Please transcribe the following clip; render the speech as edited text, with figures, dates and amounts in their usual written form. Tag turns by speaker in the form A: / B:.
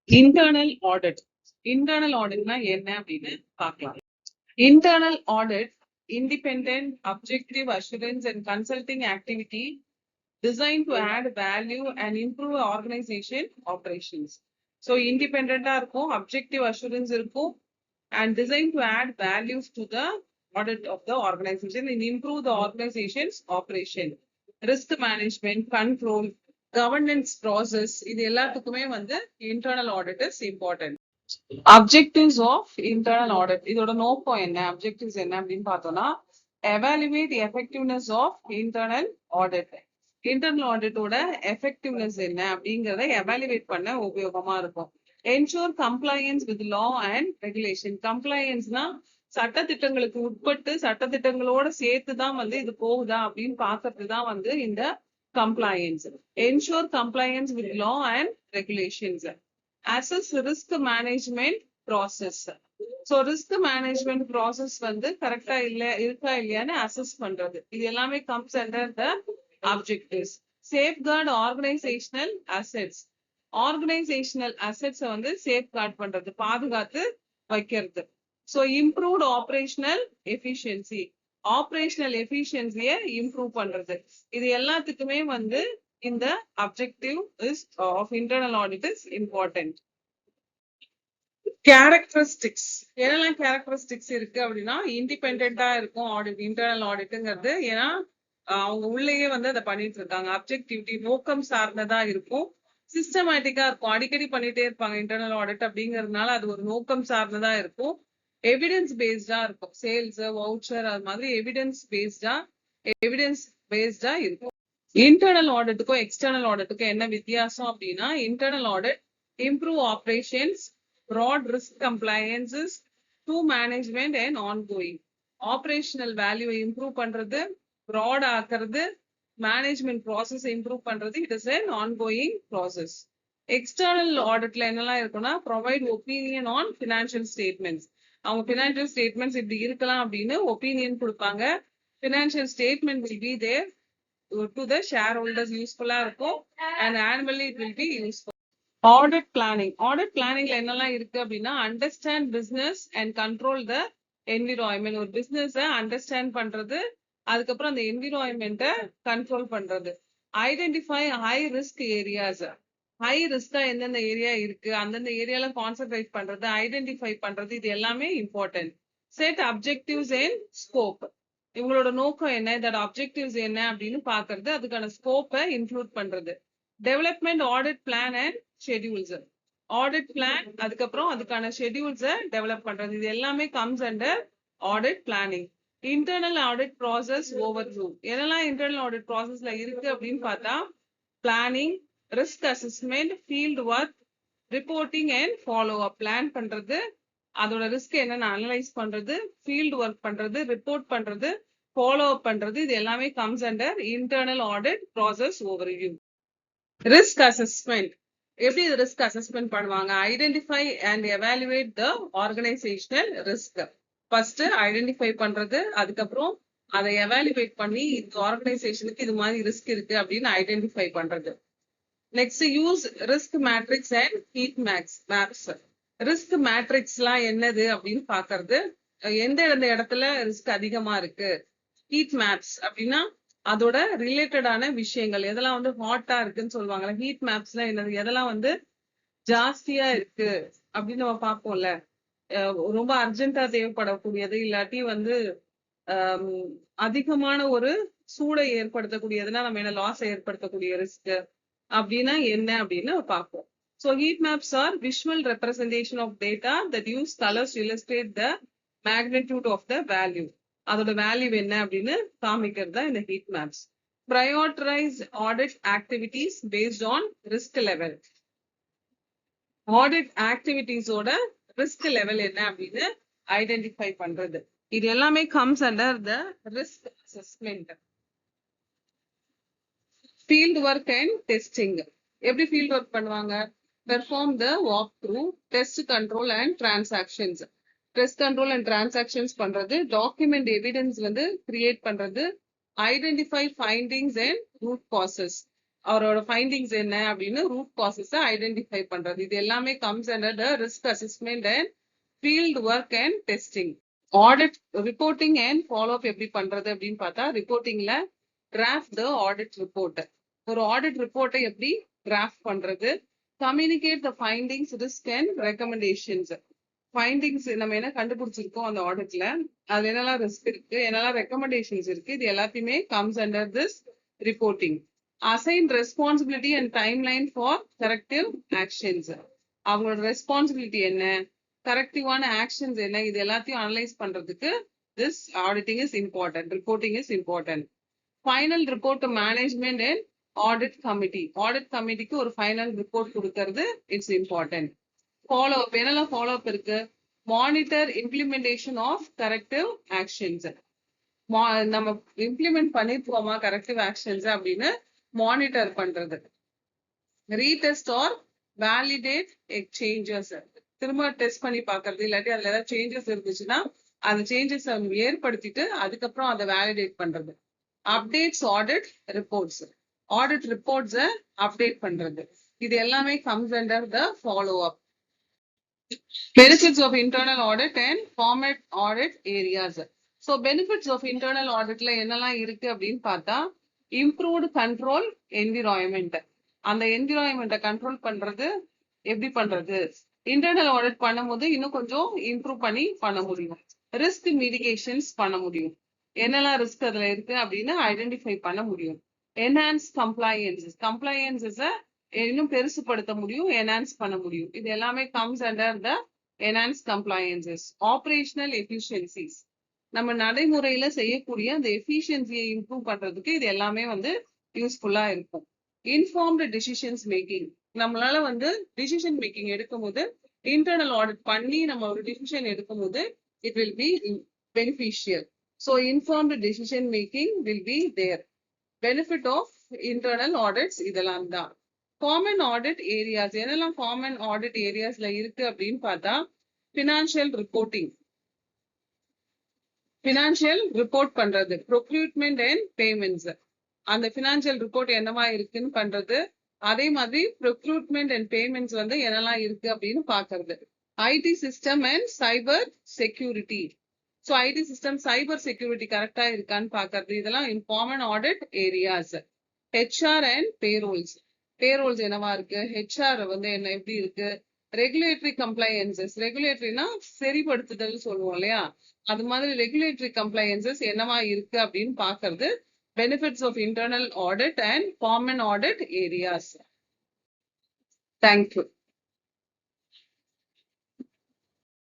A: Internal audit. Internal auditனா என்ன அப்படின்னு பார்க்கலாம். Internal audit, independent, objective assurance and consulting activity designed to add value and improve organization operations. So independent இருக்கும், objective assurance இருக்கும், and designed to add values to the audit of the organization and improve the organization's operation. Risk management, control, governance process, இது எல்லாத்துக்குமே வந்து internal audit is important. Objectives of internal audit, இதோட நோக்கம் என்ன, objectives என்ன அப்படின்னு பார்த்தோம்னா, evaluate the effectiveness of internal audit. Internal audit ஓட effectiveness என்ன அப்படிங்கறத evaluate பண்ண உபயோகமா இருக்கும். Ensure compliance with law and regulation. Complianceனா சட்டதிட்டங்களுக்கு உட்பட்டு சட்டதிட்டங்களோட சேர்த்துதான் வந்து இது போகுதா அப்படின்னு பார்க்கறதுதான் வந்து இந்த compliance. Ensure compliance with law and regulations. Assess risk management process. So risk management process வந்து கரெக்டா இருக்கா இல்லையான்னு அசஸ் பண்றது. இது எல்லாமே comes under the objectives. Safeguard organizational assets. Organizational assets வந்து safeguard பண்றது, பாதுகாத்து வைக்கிறது. So improved operational efficiency. Operational efficiency improve பண்றது. இது எல்லாத்துக்குமே வந்து இந்த objective is of internal audit is important. Characteristics, என்னெல்லாம் கேரக்டரிஸ்டிக்ஸ் இருக்கு அப்படின்னா, இண்டிபெண்டா இருக்கும் ஆடிட், இன்டர்னல் ஆடிட்ங்கிறது. ஏன்னா அவங்க உள்ளேயே வந்து அதை பண்ணிட்டு இருக்காங்க. அப்ஜெக்டிவிட்டி, நோக்கம் சார்ந்ததா இருக்கும், சிஸ்டமேட்டிக்கா இருக்கும், அடிக்கடி பண்ணிட்டே இருப்பாங்க இன்டர்னல் ஆடிட் அப்படிங்கறதுனால அது ஒரு நோக்கம் சார்ந்ததா இருக்கும். எவிடன்ஸ் பேஸ்டா இருக்கும், சேல்ஸ், வவுச்சர் அது மாதிரி எவிடன்ஸ் பேஸ்டா இருக்கும். இன்டர்னல் ஆடிட்டுக்கும் எக்ஸ்டர்னல் ஆடிட்டுக்கும் என்ன வித்தியாசம் அப்படின்னா, internal audit improve operations, broad risk compliances to management and ongoing. Operational value improve பண்றது, broad ஆக்குறது, management process improve பண்றது, it is an ongoing process. External auditல என்னெல்லாம் இருக்குன்னா, provide opinion on financial statements. அவங்க financial statements இப்படி இருக்கலாம் அப்படின்னு opinion கொடுப்பாங்க. Financial statement will be there to the shareholders, useful இருக்கும், and annually it will be useful. Audit planning. Audit planning என்னெல்லாம் இருக்கு அப்படின்னா, understand business and control the environment. ஒரு பிசினஸ் அண்டர்ஸ்டாண்ட் பண்றது, அதுக்கப்புறம் அந்த என்விரான்மெண்ட்டை கண்ட்ரோல் பண்றது. Identify high risk areas. High ரிஸ்கா எந்தெந்த ஏரியா இருக்கு, அந்தந்த ஏரியால கான்சென்ட்ரேட் பண்றது, ஐடென்டிஃபை பண்றது, இது எல்லாமே important. Set objectives and scope. இவங்களோட நோக்கம் என்ன, இதோட அப்ஜெக்டிவ்ஸ் என்ன அப்படின்னு பாக்குறது, அதுக்கான ஸ்கோப்பை இன்க்ளூட் பண்றது. Development audit plan and schedules. Audit plan, அதுக்கப்புறம் அதுக்கான ஷெட்யூல்ஸை டெவலப் பண்றது, இது எல்லாமே comes under audit planning. Internal audit process overview. என்னெல்லாம் இன்டர்னல் ஆடிட் ப்ராசஸ்ல இருக்கு அப்படின்னு பார்த்தா, planning, risk assessment, field work, reporting and follow up. Plan பண்றது, அதோட ரிஸ்க் என்னன்னு அனலைஸ் பண்றது, ஃபீல்ட் ஒர்க் பண்றது, ரிப்போர்ட் பண்றது, ஃபாலோ அப் பண்றது, இது எல்லாமே comes under internal audit process overview. Risk assessment, எப்படி ரிஸ்க் அசஸ்மெண்ட் பண்ணுவாங்க, identify and evaluate the organisational risk. First identify பண்றது, அதுக்கப்புறம் அதை எவாலுவேட் பண்ணி இந்த ஆர்கனைசேஷனுக்கு இது மாதிரி ரிஸ்க் இருக்கு அப்படின்னு ஐடென்டிஃபை பண்றது. Next use risk matrix and heat maps. Risk மேட்ரிக்ஸ்லாம் என்னது அப்படின்னு பாக்குறது, எந்த இடத்துல ரிஸ்க் அதிகமா இருக்கு. ஹீட் மேப்ஸ் அப்படின்னா அதோட ரிலேட்டடான விஷயங்கள், எதெல்லாம் வந்து ஹாட்டா இருக்குன்னு சொல்லுவாங்க. ஹீட் மேப்ஸ்ல என்னது, எதெல்லாம் வந்து ஜாஸ்தியா இருக்கு அப்படின்னு நம்ம பார்ப்போம்ல, ரொம்ப அர்ஜென்டா தேவைப்படக்கூடியது, இல்லாட்டி வந்து அதிகமான ஒரு சூடை ஏற்படுத்தக்கூடியதுன்னா நம்ம என்ன லாஸ் ஏற்படுத்தக்கூடிய ரிஸ்க் அப்படின்னா என்ன அப்படின்னு பார்ப்போம். So heat maps are visual representation of data that use colours to illustrate the magnitude of the value. அதோட வேல்யூ என்ன அப்படின்னு காமிக்கிறது தான் இந்த heat maps. Prioritize audit activities based on risk level. Audit activities ஓட risk level என்ன அப்படின்னு identify பண்றது, இது எல்லாமே comes under the risk assessment. Field work and testing. எப்படி field work பண்ணுவாங்க, perform the walkthrough, test control and transactions. Test control and transactions பண்றது, document evidence வந்து create பண்றது, identify findings and root causes. அவரோட findings என்ன அப்படின்னு root causes identify பண்றது. இது எல்லாமே comes under the risk assessment and field work and testing. Audit reporting and follow அப் எப்படி பண்றது அப்படின்னு பார்த்தா, ரிப்போர்ட்டிங்ல டிராஃப்ட் த ஆடிட் ரிப்போர்ட். ஒரு ஆடிட் ரிப்போர்ட்டை எப்படி டிராஃப்ட் பண்றது, communicate the findings, risk and recommendations. Findings நம்ம என்ன கண்டுபிடிச்சிருக்கோம் அந்த ஆடிட்ல, அதுல என்னெல்லாம் ரிஸ்க் இருக்கு, என்னெல்லாம் ரெக்கமெண்டேஷன்ஸ் இருக்கு, இது எல்லாத்தையுமே comes under this reporting. Assign responsibility and timeline for corrective actions. அவங்களோட ரெஸ்பான்சிபிலிட்டி என்ன, கரெக்டிவான ஆக்ஷன்ஸ் என்ன, இது எல்லாத்தையும் அனலைஸ் பண்றதுக்கு this auditing is important, reporting is important. Final report to management and audit committee. Audit கமிட்டிக்கு ஒரு ஃபைனல் ரிப்போர்ட் கொடுக்கறது இட்ஸ் இம்பார்ட்டன்ட். ஃபாலோ அப், என்னெல்லாம் ஃபாலோ அப் இருக்கு, monitor implementation of corrective actions. நம்ம இம்ப்ளிமெண்ட் பண்ணிருக்கோமா கரெக்டிவ் ஆக்ஷன்ஸ் அப்படின்னு monitor பண்றது. Retest or validate exchanges, திரும்ப டெஸ்ட் பண்ணி பாக்குறது, இல்லாட்டி அதுல ஏதாவது சேஞ்சஸ் இருந்துச்சுன்னா அந்த சேஞ்சஸ் ஏற்படுத்திட்டு அதுக்கப்புறம் அதை வேலிடேட் பண்றது. அப்டேட்ஸ் ஆடிட் ரிப்போர்ட்ஸ், ஆடிட் ரிப்போர்ட்ஸ அப்டேட் பண்றது. இது எல்லாமே comes under the follow up. Benefits of internal audit and format audit areas. So benefits of internal ஆடிட்ல என்னெல்லாம் இருக்கு அப்படின்னு பார்த்தா, இம்ப்ரூவ்டு கண்ட்ரோல் என்விரான்மெண்ட். அந்த என்விரான்மெண்ட்டை கண்ட்ரோல் பண்றது எப்படி பண்றது, இன்டர்னல் ஆடிட் பண்ணும்போது இன்னும் கொஞ்சம் இம்ப்ரூவ் பண்ணி பண்ண முடியும். ரிஸ்க் மிடிகேஷன்ஸ் பண்ண முடியும், என்னெல்லாம் ரிஸ்க் அதுல இருக்கு அப்படின்னு ஐடென்டிஃபை பண்ண முடியும். என்ஹான்ஸ் கம்ப்ளையன்சஸ், கம்ப்ளையன்சஸை இன்னும் பெருசுப்படுத்த முடியும், என்ஹான்ஸ் பண்ண முடியும். இது எல்லாமே comes under the enhance compliances. Operational efficiencies, நம்ம நடைமுறையில செய்யக்கூடிய அந்த எஃபிஷியன்சியை இம்ப்ரூவ் பண்றதுக்கு இது எல்லாமே யூஸ்ஃபுல்லா இருக்கும். இன்ஃபார்ம்டு டிசிஷன்ஸ் மேக்கிங், நம்மளால டிசிஷன் மேக்கிங் எடுக்கும் போது இன்டர்னல் ஆடிட் பண்ணி நம்ம ஒரு டிசிஷன் எடுக்கும் போது it will be beneficial. So informed decision making will be there. Benefit of internal audits இதெல்லாம் தான். காமன் ஆடிட் ஏரியாஸ், என்னெல்லாம் காமன் ஆடிட் ஏரியாஸ்ல இருக்கு அப்படின்னு பார்த்தா, பினான்சியல் ரிப்போர்ட்டிங், பினான்சியல் ரிப்போர்ட் பண்றது, ப்ரொக்யூட்மெண்ட் அண்ட் பேமெண்ட்ஸ், அந்த பினான்சியல் ரிப்போர்ட் என்னவா இருக்குன்னு பண்றது. அதே மாதிரி ப்ரொக்யூட்மெண்ட் அண்ட் பேமெண்ட்ஸ் என்னெல்லாம் இருக்கு அப்படின்னு பாக்குறது. IT system and cyber security, so IT system cyber security கரெக்டா இருக்கான்னு பாக்குறது. இதெல்லாம் common audit areas. HR and payrolls, payrolls என்னவா இருக்கு, ஹெச்ஆர் என்ன எப்படி இருக்கு. ரெகுலேட்டரி கம்ப்ளையன்சஸ், ரெகுலேட்டரினா சரிப்படுத்துதல் சொல்லுவோம் இல்லையா, அது மாதிரி ரெகுலேட்டரி கம்ப்ளையன்சஸ் என்னவா இருக்கு அப்படின்னு பாக்குறது. Benefits of internal audit and common audit areas. Thank you.